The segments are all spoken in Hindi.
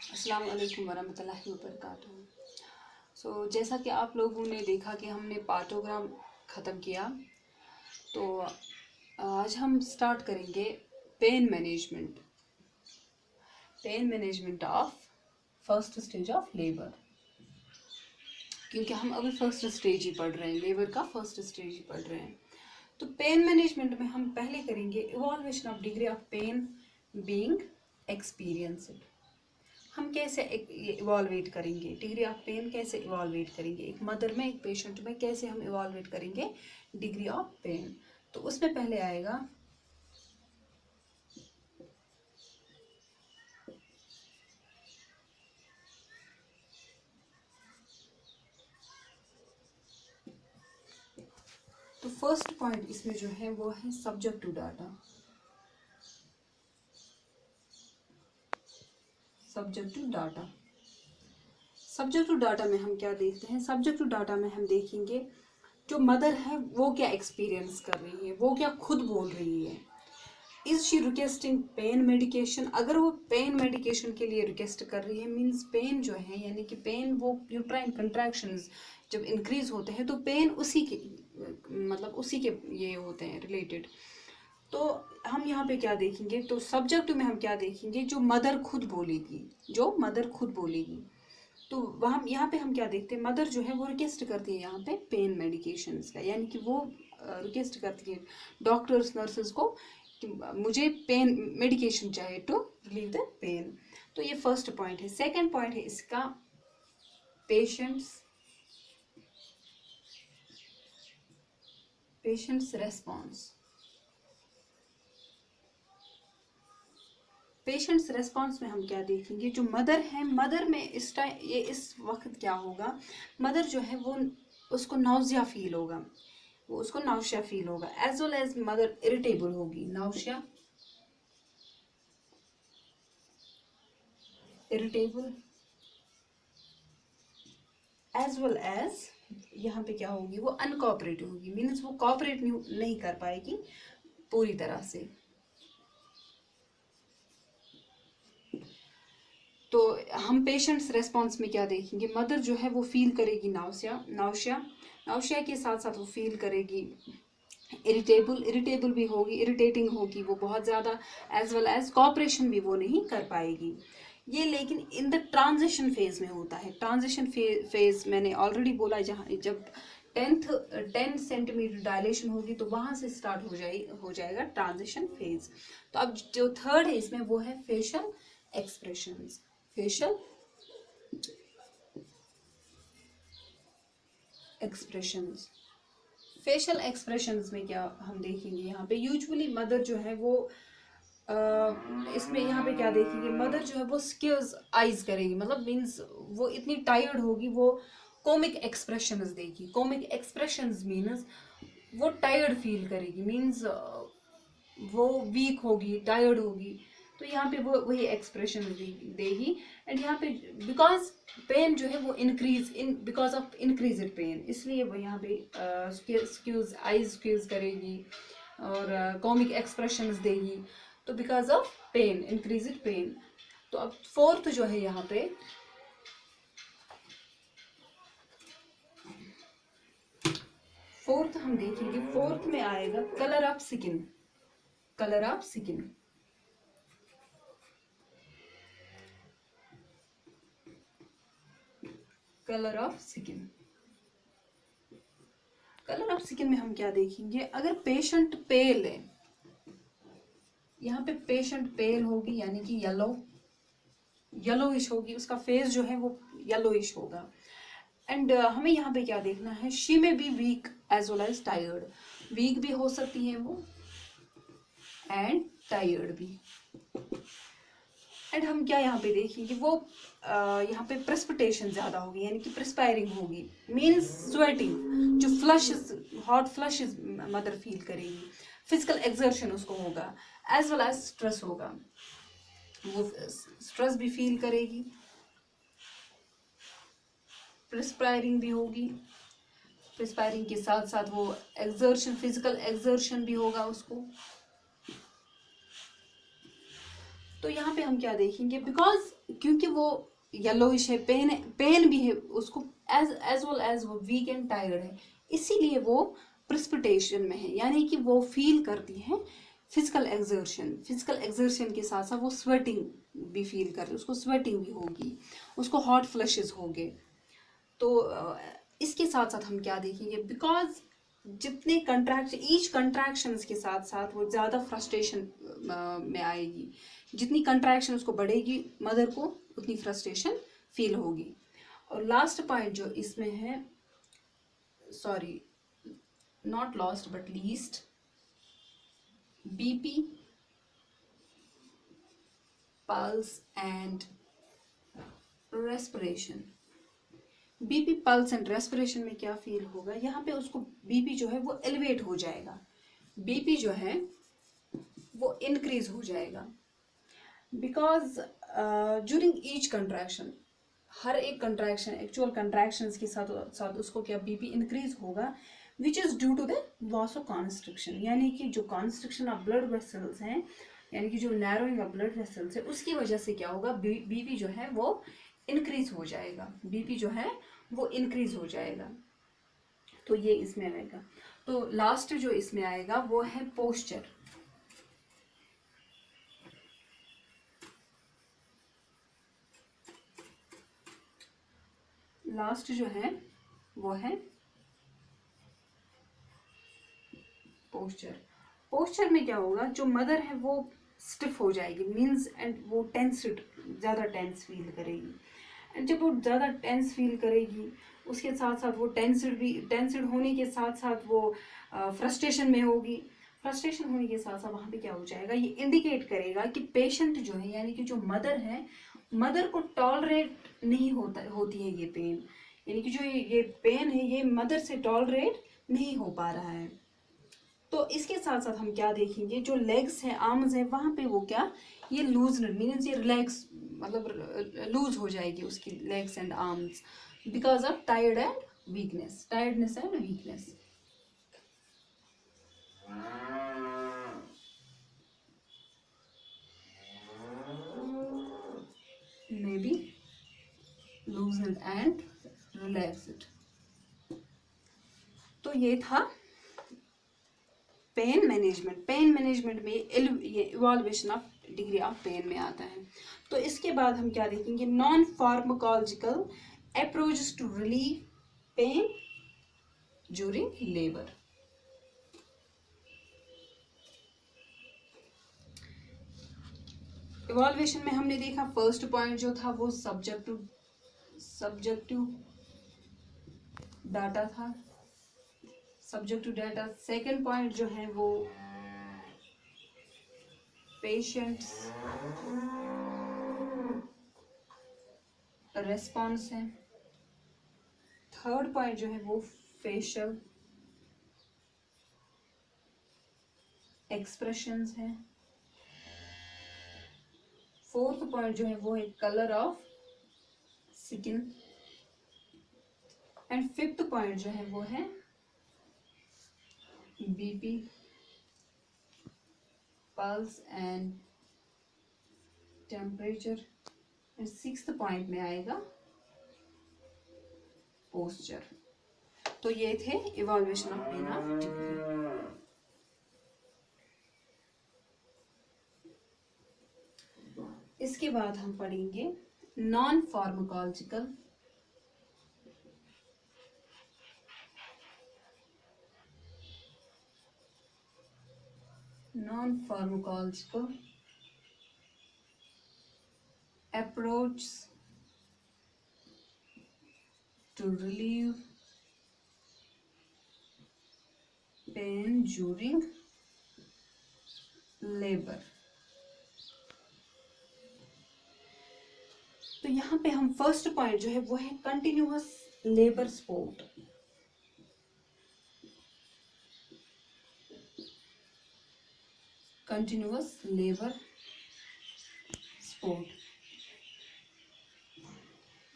अस्सलाम वालेकुम वरहमतुल्लाहि वबरकातुहू। जैसा कि आप लोगों ने देखा कि हमने पार्टोग्राम ख़त्म किया, तो आज हम स्टार्ट करेंगे pain management. Pain management of first stage of labour, क्योंकि हम अभी फर्स्ट स्टेज ही पढ़ रहे हैं, लेबर का फर्स्ट स्टेज ही पढ़ रहे हैं। तो पेन मैनेजमेंट में हम पहले करेंगे evaluation of degree of pain being experienced. हम कैसे इवॉल्वेट करेंगे डिग्री ऑफ पेन, कैसे इवॉल्वेट करेंगे एक मदर में, एक पेशेंट में, कैसे हम इवॉल्वेट करेंगे डिग्री ऑफ पेन। तो उसमें पहले आएगा तो फर्स्ट पॉइंट इसमें जो है वो है subjective data. Subjective data subjective data में हम क्या देखते हैं? सब्जेक्टिव डाटा में हम देखेंगे जो मदर है वो क्या एक्सपीरियंस कर रही है, वो क्या खुद बोल रही है। Is she requesting pain medication? अगर वो पेन मेडिकेशन के लिए रिक्वेस्ट कर रही है, मीन्स पेन जो है, यानी कि पेन, वो यूट्राइन कंट्रैक्शंस जब इंक्रीज होते हैं तो पेन उसी के मतलब उसी के ये होते हैं रिलेटेड। तो हम यहाँ पे क्या देखेंगे? तो सब्जेक्ट में हम क्या देखेंगे? जो मदर खुद बोलेगी, जो मदर खुद बोलेगी। तो वहाँ यहाँ पे हम क्या देखते हैं? मदर जो है वो रिक्वेस्ट करती है यहाँ पे पेन मेडिकेशंस का, यानी कि वो रिक्वेस्ट करती है डॉक्टर्स नर्सेज को कि मुझे पेन मेडिकेशन चाहिए टू रिलीव द पेन। तो ये फर्स्ट पॉइंट है। सेकंड पॉइंट है इसका पेशेंट्स रेस्पॉन्स। पेशेंट्स रेस्पॉन्स में हम क्या देखेंगे? जो मदर है, मदर में इस टाइम ये इस वक्त क्या होगा? मदर जो है वो उसको नाउजिया फील होगा, वो उसको नाउशिया फील होगा, as well as mother irritable होगी। Nausea, irritable, as well as यहाँ पे क्या होगी? वो अनकोऑपरेटिव होगी, मीन्स वो कोऑपरेट नहीं कर पाएगी पूरी तरह से। तो हम पेशेंट्स रेस्पॉन्स में क्या देखेंगे? मदर जो है वो फील करेगी नाउशिया के साथ साथ वो फील करेगी इरिटेबल भी होगी, इरिटेटिंग होगी वो बहुत ज़्यादा, एज वेल एज कॉपरेशन भी वो नहीं कर पाएगी। ये लेकिन इन द ट्रांजिशन फेज में होता है। ट्रांजिशन फेज मैंने ऑलरेडी बोला, जहाँ जब 10 सेंटीमीटर डायलेशन होगी तो वहाँ से स्टार्ट हो जाएगा ट्रांजिशन फेज। तो अब जो थर्ड है इसमें वो है facial expressions. Facial expressions facial expressions में क्या हम देखेंगे? यहाँ पे यूजुअली मदर जो है वो इसमें यहाँ पे क्या देखेंगे? मदर जो है वो स्क्यूज आइज करेगी, मतलब मीन्स वो इतनी टायर्ड होगी, वो कॉमिक एक्सप्रेशंस देगी। कॉमिक एक्सप्रेशंस मीन्स वो टायर्ड फील करेगी, मीन्स वो वीक होगी, टायर्ड होगी। तो यहाँ पे वो वही एक्सप्रेशन देगी। एंड यहाँ पे बिकॉज पेन जो है वो बिकॉज ऑफ इंक्रीज पेन, इसलिए वो यहाँ पे स्क्यूज आईज स्क्यूज करेगी और कॉमिक एक्सप्रेशंस देगी। तो because of pain, increase pain. तो अब फोर्थ जो है यहाँ पे फोर्थ हम देखेंगे। फोर्थ में आएगा colour of skin. Colour of skin, colour of skin. Colour of skin में हम क्या देखेंगे? अगर पेशेंट पेल है, यहाँ पे पेशेंट पेल होगी, यानी कि येलोइश होगी, उसका फेस जो है वो येलोइश होगा। एंड हमें यहाँ पे क्या देखना है? She may be weak as well as tired. Weak भी हो सकती है वो एंड टायर्ड भी। एंड हम क्या यहाँ पे देखेंगे? वो यहाँ पे प्रेसिपिटेशन ज़्यादा होगी, यानी कि प्रेस्पायरिंग होगी, मीन्स स्वेटिंग। जो हॉट फ्लशेस मदर फील करेगी। फिजिकल एक्सर्शन उसको होगा, एज वेल एज स्ट्रेस होगा, वो स्ट्रेस भी फील करेगी, प्रेस्पायरिंग भी होगी। प्रेस्पायरिंग के साथ साथ वो एक्सर्शन, फिजिकल एक्सर्शन भी होगा उसको। तो यहाँ पे हम क्या देखेंगे, बिकॉज क्योंकि वो येलोइश है, पेन भी है उसको, एज वेल एज वो वीक एंड टायर्ड है, इसीलिए वो प्रिस्पिटेशन में है, यानी कि वो फील करती है फिजिकल एक्सर्शन के साथ साथ वो स्वेटिंग भी फील कर रही है, उसको स्वेटिंग भी होगी, उसको हॉट फ्लशेस होंगे। तो इसके साथ साथ हम क्या देखेंगे, बिकॉज जितने कंट्रैक्शन, ईच कंट्रैक्शंस के साथ साथ वो ज़्यादा फ्रस्ट्रेशन में आएगी, जितनी कंट्रैक्शन उसको बढ़ेगी मदर को उतनी फ्रस्ट्रेशन फील होगी। और लास्ट पॉइंट जो इसमें है, sorry not last but least, BP, pulse and respiration. BP, pulse and respiration में क्या फील होगा, यहाँ पे उसको बीपी जो है वो एलिवेट हो जाएगा, बीपी जो है वो इंक्रीज हो जाएगा, बिकॉज ड्यूरिंग ईच कंट्रैक्शन, हर एक कंट्रैक्शन, एक्चुअल कंट्रैक्शंस के साथ साथ उसको क्या बीपी इंक्रीज होगा, which is due to the loss of constriction, यानी कि जो कॉन्स्ट्रिक्शन ऑफ ब्लड वेसल्स हैं, यानी कि जो नैरोइंग ऑफ ब्लड वेसल्स है, उसकी वजह से क्या होगा, बीपी जो है वो इंक्रीज हो जाएगा, बीपी जो है वो इंक्रीज हो जाएगा। तो ये इसमें आएगा। तो लास्ट जो इसमें आएगा वो है पोस्चर। लास्ट जो है वो है पोस्चर। पोस्चर में क्या होगा, जो मदर है वो स्टिफ हो जाएगी, मीन्स एंड वो टेंस्ड, ज़्यादा टेंस फील करेगी, एंड जब वो ज़्यादा टेंस फील करेगी उसके साथ साथ वो टेंस्ड होने के साथ साथ वो फ्रस्ट्रेशन में होगी, फ्रस्ट्रेशन होने के साथ साथ वहाँ पे क्या हो जाएगा, ये इंडिकेट करेगा कि पेशेंट जो है, यानी कि जो मदर है, मदर को टॉलरेट नहीं होती है ये पेन, यानी कि जो ये पेन है ये मदर से टॉलरेट नहीं हो पा रहा है। तो इसके साथ साथ हम क्या देखेंगे, जो लेग्स है, आर्म्स है, वहाँ पे वो क्या, ये लूज मीन्स ये रिलैक्स, मतलब लूज हो जाएगी उसकी legs and arms, because of tiredness and weakness. May be loosened and relaxed। तो ये था पेन मैनेजमेंट में ये evaluation of degree of pain में आता है। तो इसके बाद हम क्या देखेंगे, non pharmacological approaches to relieve pain during labour. Evaluation में हमने देखा फर्स्ट पॉइंट जो था वो सब्जेक्टिव डाटा था, सब्जेक्टिव डाटा। सेकंड पॉइंट जो है वो पेशेंट्स रेस्पॉन्स है। थर्ड पॉइंट जो है वो फेशियल एक्सप्रेशंस है। फोर्थ पॉइंट जो है वो है colour of skin. And fifth point जो है वो है BP, pulse and temperature. And sixth point में आएगा पोस्चर। तो ये थे इवॉल्वेशन ऑफ पेन ऑफ डिग्री। इसके बाद हम पढ़ेंगे non pharmacological approach to relieve pain during labor। तो यहाँ पे हम फर्स्ट पॉइंट जो है वो है continuous labour support. Continuous labour support.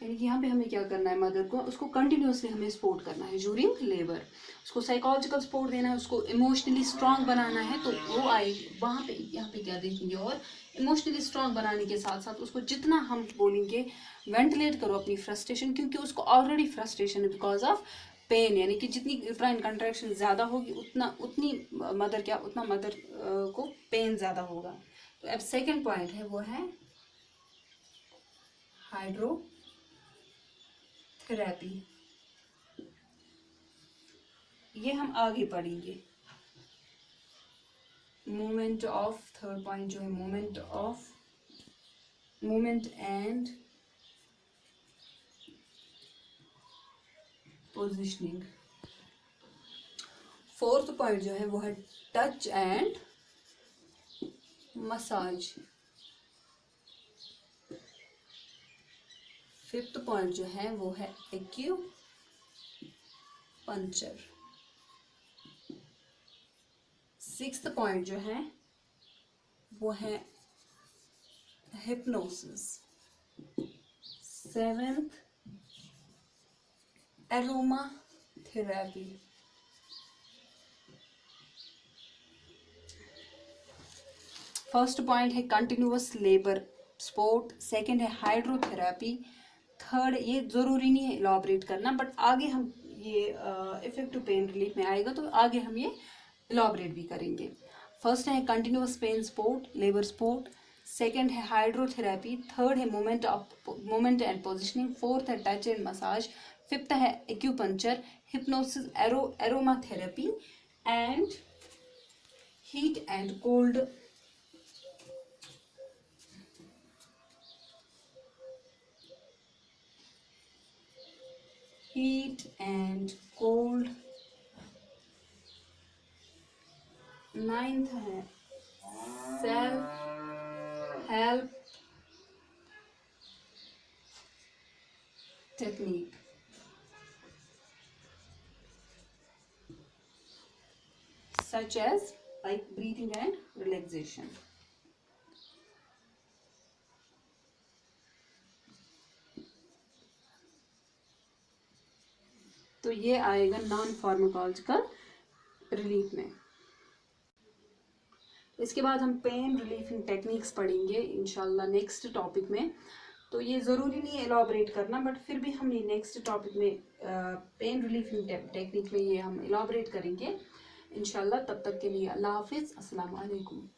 यानी कि यहाँ पे हमें क्या करना है, मदर को उसको कंटिन्यूसली हमें सपोर्ट करना है ड्यूरिंग लेबर, उसको साइकोलॉजिकल सपोर्ट देना है, उसको इमोशनली स्ट्रांग बनाना है। तो वो आए वहाँ पे, यहाँ पे क्या देखेंगे, और इमोशनली स्ट्रांग बनाने के साथ साथ उसको जितना हम बोलेंगे वेंटिलेट करो अपनी फ्रस्ट्रेशन, क्योंकि उसको ऑलरेडी फ्रस्ट्रेशन है बिकॉज ऑफ पेन, यानी कि जितनी यूट्राइन कंट्रैक्शन ज़्यादा होगी उतना मदर को पेन ज़्यादा होगा। तो अब सेकेंड पॉइंट है वो है हाइड्रोथेरेपी। ये हम आगे पढ़ेंगे। मूवमेंट ऑफ, थर्ड पॉइंट जो है movement and positioning. Fourth point जो है वो है touch and massage. Fifth point जो है वो है एक्यूपंक्चर। सिक्स्थ पॉइंट जो है वो है hypnosis. Seventh aroma therapy. First point है कंटिन्यूअस लेबर सपोर्ट, सेकंड है हाइड्रोथेरेपी, थर्ड, ये ज़रूरी नहीं है इलाबरेट करना, बट आगे हम ये इफेक्टिव पेन रिलीफ में आएगा तो आगे हम ये इलाबरेट भी करेंगे। फर्स्ट है continuous pain support, labour support, second है हाइड्रोथेरेपी, थर्ड है मूवमेंट एंड पोजिशनिंग, फोर्थ है टच एंड मसाज, फिफ्थ है acupuncture, hypnosis, aroma therapy and heat and cold ninth है self help technique. such as like breathing and relaxation. तो ये आएगा नॉन फार्माकोलॉजिकल रिलीफ में। इसके बाद हम पेन रिलीफिंग टेक्निक्स पढ़ेंगे इंशाल्लाह नेक्स्ट टॉपिक में। तो ये ज़रूरी नहीं है एलॉबरेट करना, बट फिर भी हम ये नेक्स्ट टॉपिक में पेन रिलीफिंग टेक्निक में ये हम एलॉबरेट करेंगे इंशाल्लाह। तब तक के लिए अल्लाह हाफिज़, अस्सलाम वालेकुम।